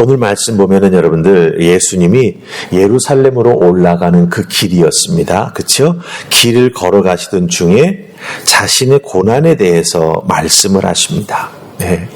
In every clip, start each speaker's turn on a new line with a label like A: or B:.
A: 오늘 말씀 보면은 여러분들 예수님이 예루살렘으로 올라가는 그 길이었습니다. 그렇죠? 길을 걸어가시던 중에 자신의 고난에 대해서 말씀을 하십니다. 네.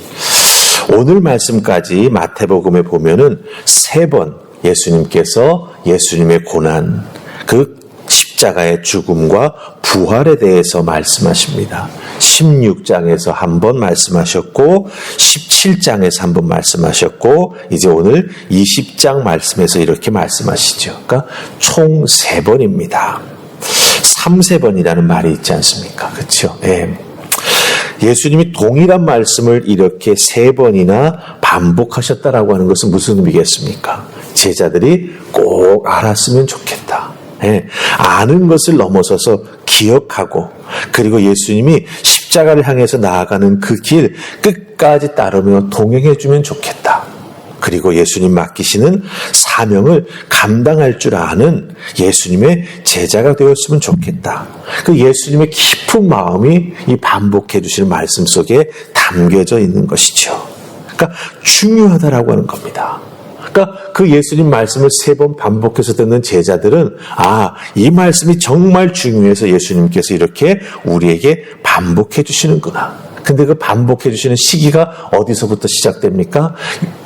A: 오늘 말씀까지 마태복음에 보면은 3번 예수님께서 예수님의 고난, 그 십자가의 죽음과 부활에 대해서 말씀하십니다. 16장에서 한 번 말씀하셨고 17장에서 한 번 말씀하셨고 이제 오늘 20장 말씀에서 이렇게 말씀하시죠. 그러니까 총 3번입니다. 3세번이라는 말이 있지 않습니까? 그렇죠? 예. 예수님이 동일한 말씀을 이렇게 3번이나 반복하셨다라고 하는 것은 무슨 의미겠습니까? 제자들이 꼭 알았으면 좋겠다. 예, 아는 것을 넘어서서 기억하고 그리고 예수님이 십자가를 향해서 나아가는 그 길 끝까지 따르며 동행해주면 좋겠다. 그리고 예수님 맡기시는 사명을 감당할 줄 아는 예수님의 제자가 되었으면 좋겠다. 그 예수님의 깊은 마음이 이 반복해 주시는 말씀 속에 담겨져 있는 것이죠. 그러니까 중요하다라고 하는 겁니다. 그러니까 그 예수님 말씀을 3번 반복해서 듣는 제자들은 이 말씀이 정말 중요해서 예수님께서 이렇게 우리에게 반복해 주시는구나. 근데 그 반복해 주시는 시기가 어디서부터 시작됩니까?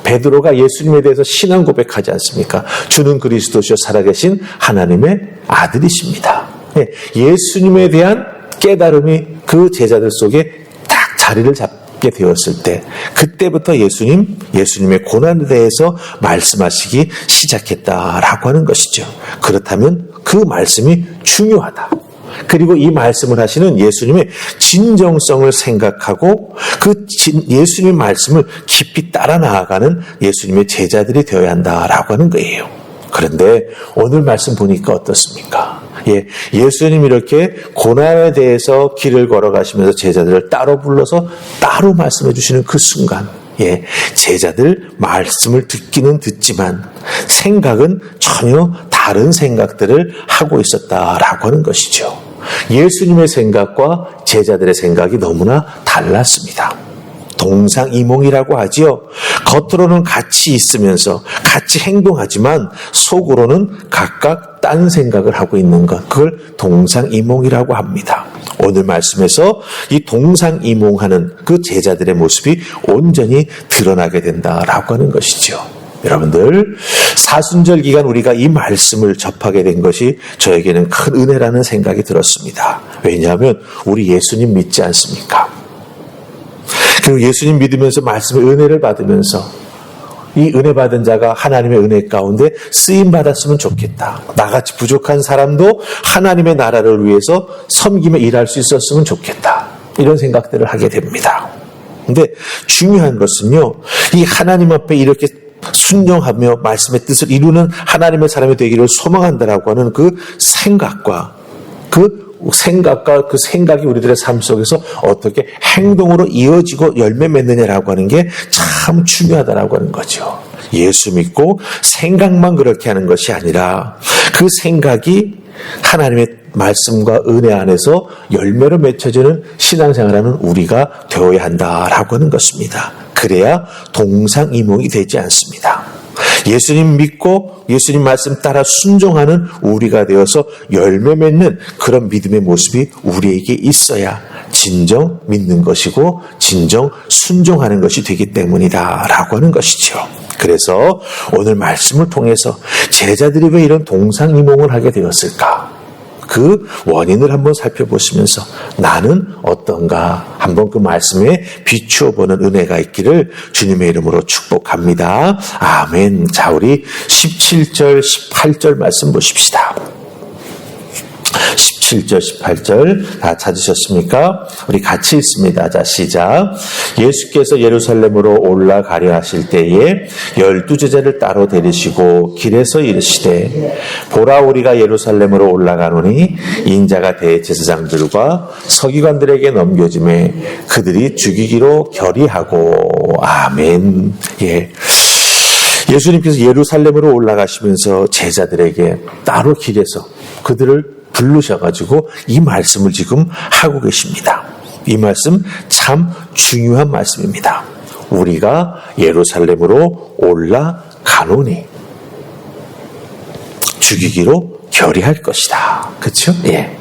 A: 베드로가 예수님에 대해서 신앙 고백하지 않습니까? 주는 그리스도시요 살아계신 하나님의 아들이십니다. 예수님에 대한 깨달음이 그 제자들 속에 딱 자리를 잡게 되었을 때 그때부터 예수님의 고난에 대해서 말씀하시기 시작했다라고 하는 것이죠. 그렇다면 그 말씀이 중요하다. 그리고 이 말씀을 하시는 예수님의 진정성을 생각하고 그 예수님의 말씀을 깊이 따라 나아가는 예수님의 제자들이 되어야 한다라고 하는 거예요. 그런데 오늘 말씀 보니까 어떻습니까? 예수님이 이렇게 고난에 대해서 길을 걸어가시면서 제자들을 따로 불러서 따로 말씀해 주시는 그 순간 제자들 말씀을 듣기는 듣지만 생각은 전혀 다른 생각들을 하고 있었다라고 하는 것이죠. 예수님의 생각과 제자들의 생각이 너무나 달랐습니다. 동상이몽이라고 하지요. 겉으로는 같이 있으면서 같이 행동하지만 속으로는 각각 딴 생각을 하고 있는 것, 그걸 동상이몽이라고 합니다. 오늘 말씀에서 이 동상이몽하는 그 제자들의 모습이 온전히 드러나게 된다라고 하는 것이죠. 여러분들, 사순절 기간 우리가 이 말씀을 접하게 된 것이 저에게는 큰 은혜라는 생각이 들었습니다. 왜냐하면 우리 예수님 믿지 않습니까? 그리고 예수님 믿으면서 말씀의 은혜를 받으면서 이 은혜 받은 자가 하나님의 은혜 가운데 쓰임 받았으면 좋겠다. 나같이 부족한 사람도 하나님의 나라를 위해서 섬기며 일할 수 있었으면 좋겠다. 이런 생각들을 하게 됩니다. 근데 중요한 것은요, 이 하나님 앞에 이렇게 순종하며 말씀의 뜻을 이루는 하나님의 사람이 되기를 소망한다라고 하는 그 생각과 그 생각이 우리들의 삶 속에서 어떻게 행동으로 이어지고 열매 맺느냐라고 하는 게 참 중요하다라고 하는 거죠. 예수 믿고 생각만 그렇게 하는 것이 아니라 그 생각이 하나님의 말씀과 은혜 안에서 열매로 맺혀지는 신앙생활하는 우리가 되어야 한다라고 하는 것입니다. 그래야 동상이몽이 되지 않습니다. 예수님 믿고 예수님 말씀 따라 순종하는 우리가 되어서 열매 맺는 그런 믿음의 모습이 우리에게 있어야 진정 믿는 것이고 진정 순종하는 것이 되기 때문이다라고 하는 것이죠. 그래서 오늘 말씀을 통해서 제자들이 왜 이런 동상이몽을 하게 되었을까? 그 원인을 한번 살펴보시면서 나는 어떤가 한번 그 말씀에 비추어 보는 은혜가 있기를 주님의 이름으로 축복합니다. 아멘. 자, 우리 17절, 18절 말씀 보십시다. 17절, 18절 다 찾으셨습니까? 우리 같이 읽습니다. 자, 시작. 예수께서 예루살렘으로 올라가려 하실 때에 12제자를 따로 데리시고 길에서 이르시되 보라 우리가 예루살렘으로 올라가노니 인자가 대제사장들과 서기관들에게 넘겨짐에 그들이 죽이기로 결의하고. 아멘. 예수님께서 예루살렘으로 올라가시면서 제자들에게 따로 길에서 그들을 부르셔가지고 이 말씀을 지금 하고 계십니다. 이 말씀 참 중요한 말씀입니다. 우리가 예루살렘으로 올라가노니 죽이기로 결의할 것이다. 그렇죠? 예.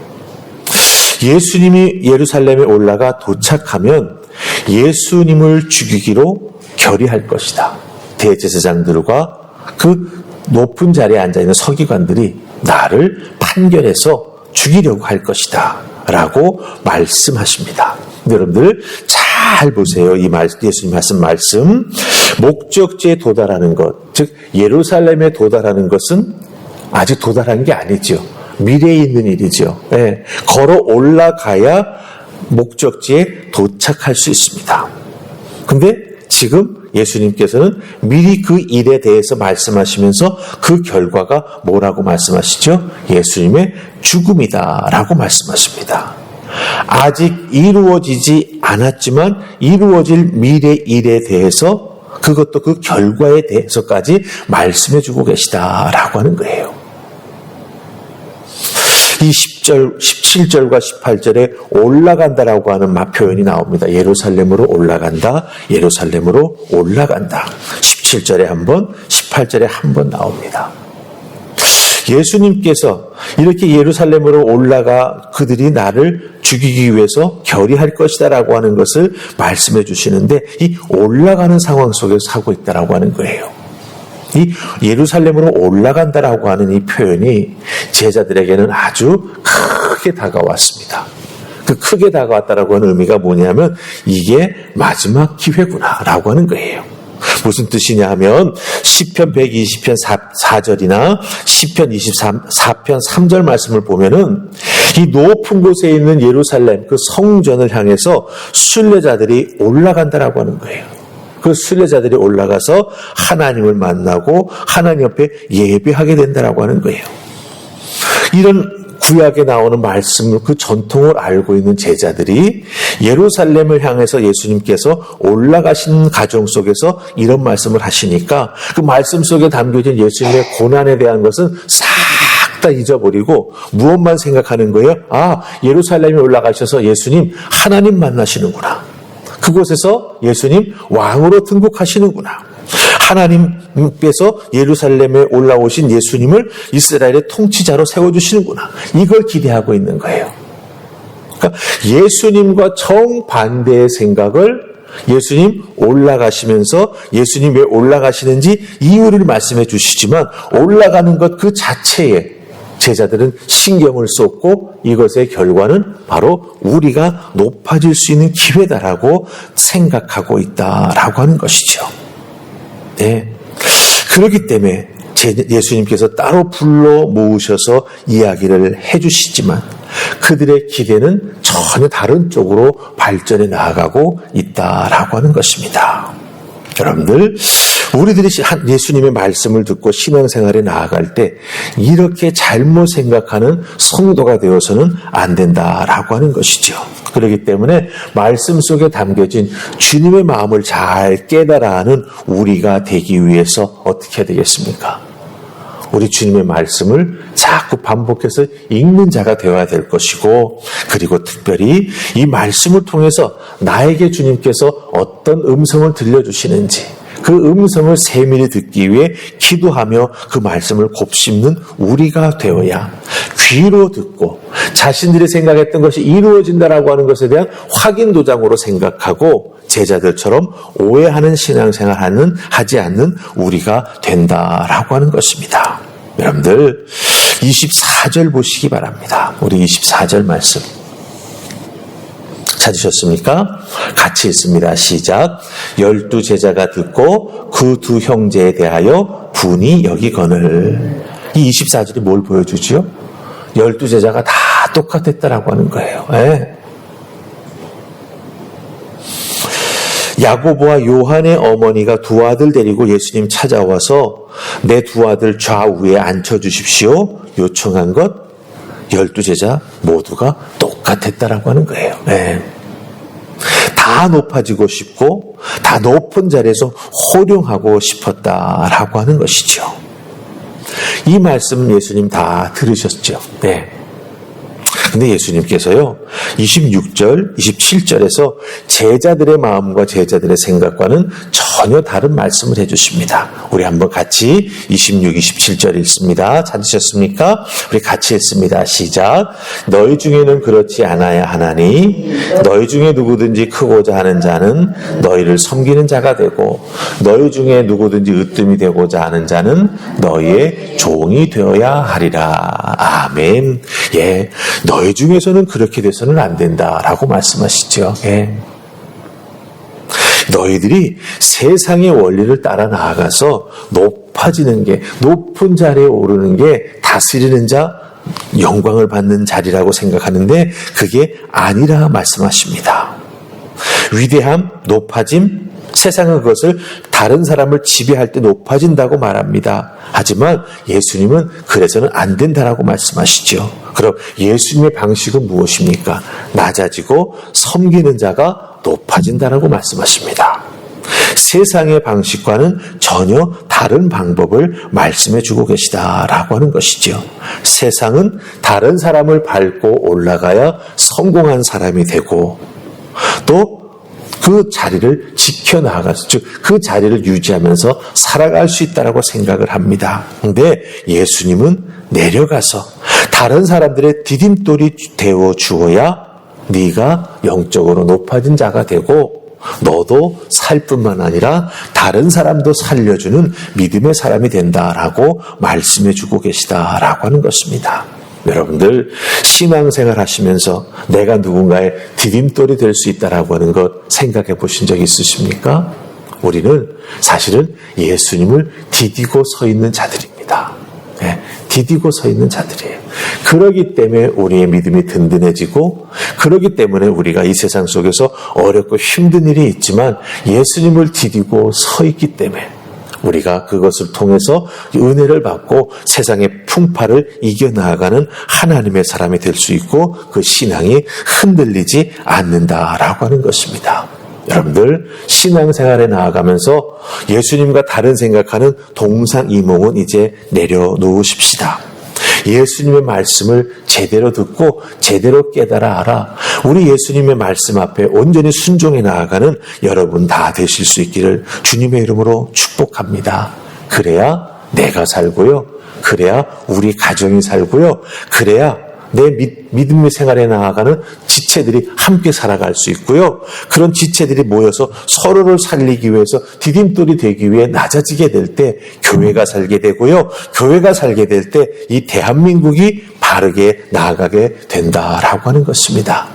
A: 예수님이 예루살렘에 올라가 도착하면 예수님을 죽이기로 결의할 것이다. 대제사장들과 그 높은 자리에 앉아있는 서기관들이 나를 판결해서 죽이려고 할 것이다 라고 말씀하십니다. 여러분들 잘 보세요. 예수님 하신 말씀, 목적지에 도달하는 것, 즉 예루살렘에 도달하는 것은 아직 도달한 게 아니죠. 미래에 있는 일이죠. 예, 걸어 올라가야 목적지에 도착할 수 있습니다. 근데 지금 예수님께서는 미리 그 일에 대해서 말씀하시면서 그 결과가 뭐라고 말씀하시죠? 예수님의 죽음이다라고 말씀하십니다. 아직 이루어지지 않았지만 이루어질 미래 일에 대해서 그것도 그 결과에 대해서까지 말씀해 주고 계시다라고 하는 거예요. 이 17절과 18절에 올라간다라고 하는 표현이 나옵니다. 예루살렘으로 올라간다, 예루살렘으로 올라간다. 17절에 한 번, 18절에 한 번 나옵니다. 예수님께서 이렇게 예루살렘으로 올라가 그들이 나를 죽이기 위해서 결의할 것이다라고 하는 것을 말씀해 주시는데 이 올라가는 상황 속에서 하고 있다라고 하는 거예요. 이 예루살렘으로 올라간다라고 하는 이 표현이 제자들에게는 아주 크게 다가왔습니다. 그 크게 다가왔다라고 하는 의미가 뭐냐면 이게 마지막 기회구나라고 하는 거예요. 무슨 뜻이냐 하면 시편 120편 4절이나 시편 24편 3절 말씀을 보면은 이 높은 곳에 있는 예루살렘 그 성전을 향해서 순례자들이 올라간다라고 하는 거예요. 그 순례자들이 올라가서 하나님을 만나고 하나님 옆에 예배하게 된다라고 하는 거예요. 이런 구약에 나오는 말씀을 그 전통을 알고 있는 제자들이 예루살렘을 향해서 예수님께서 올라가신 가정 속에서 이런 말씀을 하시니까 그 말씀 속에 담겨진 예수님의 고난에 대한 것은 싹 다 잊어버리고 무엇만 생각하는 거예요? 아, 예루살렘에 올라가셔서 예수님 하나님 만나시는구나. 그곳에서 예수님 왕으로 등극하시는구나. 하나님께서 예루살렘에 올라오신 예수님을 이스라엘의 통치자로 세워주시는구나. 이걸 기대하고 있는 거예요. 그러니까 예수님과 정반대의 생각을 예수님 올라가시면서 예수님 왜 올라가시는지 이유를 말씀해 주시지만 올라가는 것 그 자체에 제자들은 신경을 쏟고 이것의 결과는 바로 우리가 높아질 수 있는 기회다라고 생각하고 있다라고 하는 것이죠. 네. 그렇기 때문에 예수님께서 따로 불러 모으셔서 이야기를 해주시지만 그들의 기대는 전혀 다른 쪽으로 발전해 나아가고 있다라고 하는 것입니다. 여러분들, 우리들이 예수님의 말씀을 듣고 신앙생활에 나아갈 때 이렇게 잘못 생각하는 성도가 되어서는 안 된다라고 하는 것이죠. 그렇기 때문에 말씀 속에 담겨진 주님의 마음을 잘 깨달아 하는 우리가 되기 위해서 어떻게 해야 되겠습니까? 우리 주님의 말씀을 자꾸 반복해서 읽는 자가 되어야 될 것이고, 그리고 특별히 이 말씀을 통해서 나에게 주님께서 어떤 음성을 들려주시는지 그 음성을 세밀히 듣기 위해 기도하며 그 말씀을 곱씹는 우리가 되어야 귀로 듣고 자신들이 생각했던 것이 이루어진다라고 하는 것에 대한 확인 도장으로 생각하고 제자들처럼 오해하는 신앙생활 하지 않는 우리가 된다라고 하는 것입니다. 여러분들 24절 보시기 바랍니다. 우리 24절 말씀 찾으셨습니까? 같이 읽습니다. 시작. 12 제자가 듣고 그 두 형제에 대하여 분이 여기거늘. 이 24절이 뭘 보여주죠? 12 제자가 다 똑같았다라고 하는 거예요. 네. 야고보와 요한의 어머니가 두 아들 데리고 예수님 찾아와서 내 두 아들 좌우에 앉혀주십시오 요청한 것 12 제자 모두가 똑같았다라고 하는 거예요. 네. 다 높아지고 싶고 다 높은 자리에서 호령하고 싶었다라고 하는 것이죠. 이 말씀 예수님 다 들으셨죠. 네. 근데 예수님께서요, 26절, 27절에서 제자들의 마음과 제자들의 생각과는 전혀 다른 말씀을 해주십니다. 우리 한번 같이 26, 27절 읽습니다. 찾으셨습니까? 우리 같이 읽습니다. 시작. 너희 중에는 그렇지 않아야 하나니 너희 중에 누구든지 크고자 하는 자는 너희를 섬기는 자가 되고 너희 중에 누구든지 으뜸이 되고자 하는 자는 너희의 종이 되어야 하리라. 아멘. 예, 너희 중에서는 그렇게 돼서는 안 된다라고 말씀하시죠. 예. 너희들이 세상의 원리를 따라 나아가서 높아지는 게, 높은 자리에 오르는 게 다스리는 자, 영광을 받는 자리라고 생각하는데 그게 아니라 말씀하십니다. 위대함, 높아짐, 세상은 그것을 다른 사람을 지배할 때 높아진다고 말합니다. 하지만 예수님은 그래서는 안 된다라고 말씀하시죠. 그럼 예수님의 방식은 무엇입니까? 낮아지고 섬기는 자가 높아진다라고 말씀하십니다. 세상의 방식과는 전혀 다른 방법을 말씀해 주고 계시다라고 하는 것이죠. 세상은 다른 사람을 밟고 올라가야 성공한 사람이 되고 또 그 자리를 지켜나가서, 즉 그 자리를 유지하면서 살아갈 수 있다라고 생각을 합니다. 그런데 예수님은 내려가서 다른 사람들의 디딤돌이 되어 주어야 네가 영적으로 높아진 자가 되고 너도 살 뿐만 아니라 다른 사람도 살려주는 믿음의 사람이 된다라고 말씀해 주고 계시다라고 하는 것입니다. 여러분들 신앙생활 하시면서 내가 누군가의 디딤돌이 될 수 있다라고 하는 것 생각해 보신 적 있으십니까? 우리는 사실은 예수님을 디디고 서 있는 자들입니다. 네, 디디고 서 있는 자들이에요. 그러기 때문에 우리의 믿음이 든든해지고 그러기 때문에 우리가 이 세상 속에서 어렵고 힘든 일이 있지만 예수님을 디디고 서 있기 때문에 우리가 그것을 통해서 은혜를 받고 세상의 풍파를 이겨나가는 하나님의 사람이 될 수 있고 그 신앙이 흔들리지 않는다라고 하는 것입니다. 여러분들 신앙생활에 나아가면서 예수님과 다른 생각하는 동상이몽은 이제 내려놓으십시다. 예수님의 말씀을 제대로 듣고 제대로 깨달아 알아 우리 예수님의 말씀 앞에 온전히 순종해 나아가는 여러분 다 되실 수 있기를 주님의 이름으로 축복합니다. 그래야 내가 살고요. 그래야 우리 가정이 살고요. 그래야 내 믿음의 생활에 나아가는 지체들이 함께 살아갈 수 있고요. 그런 지체들이 모여서 서로를 살리기 위해서 디딤돌이 되기 위해 낮아지게 될 때 교회가 살게 되고요. 교회가 살게 될 때 이 대한민국이 바르게 나아가게 된다라고 하는 것입니다.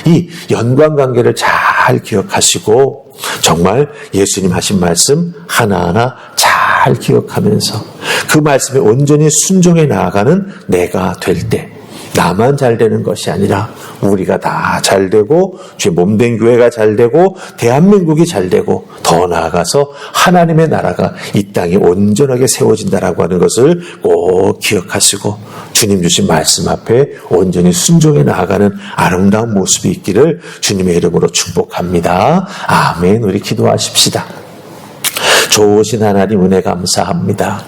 A: 이 연관관계를 잘 기억하시고 정말 예수님 하신 말씀 하나하나 잘 기억하면서 그 말씀에 온전히 순종해 나아가는 내가 될 때 나만 잘 되는 것이 아니라 우리가 다 잘 되고 주의 몸된 교회가 잘 되고 대한민국이 잘 되고 더 나아가서 하나님의 나라가 이 땅에 온전하게 세워진다라고 하는 것을 꼭 기억하시고 주님 주신 말씀 앞에 온전히 순종해 나아가는 아름다운 모습이 있기를 주님의 이름으로 축복합니다. 아멘. 우리 기도하십시다. 좋으신 하나님 은혜 감사합니다.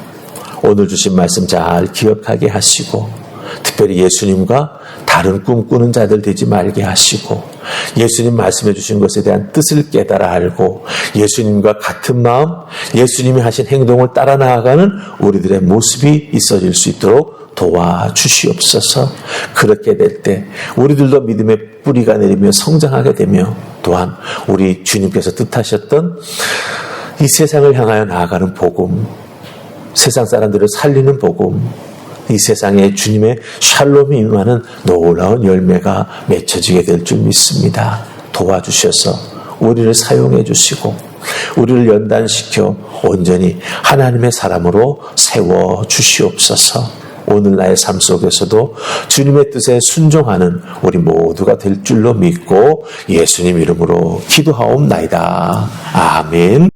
A: 오늘 주신 말씀 잘 기억하게 하시고 특별히 예수님과 다른 꿈꾸는 자들 되지 말게 하시고 예수님 말씀해 주신 것에 대한 뜻을 깨달아 알고 예수님과 같은 마음, 예수님이 하신 행동을 따라 나아가는 우리들의 모습이 있어질 수 있도록 도와주시옵소서. 그렇게 될 때 우리들도 믿음의 뿌리가 내리며 성장하게 되며 또한 우리 주님께서 뜻하셨던 이 세상을 향하여 나아가는 복음, 세상 사람들을 살리는 복음, 이 세상에 주님의 샬롬이 임하는 놀라운 열매가 맺혀지게 될 줄 믿습니다. 도와주셔서 우리를 사용해 주시고 우리를 연단시켜 온전히 하나님의 사람으로 세워 주시옵소서. 오늘 나의 삶 속에서도 주님의 뜻에 순종하는 우리 모두가 될 줄로 믿고 예수님 이름으로 기도하옵나이다. 아멘.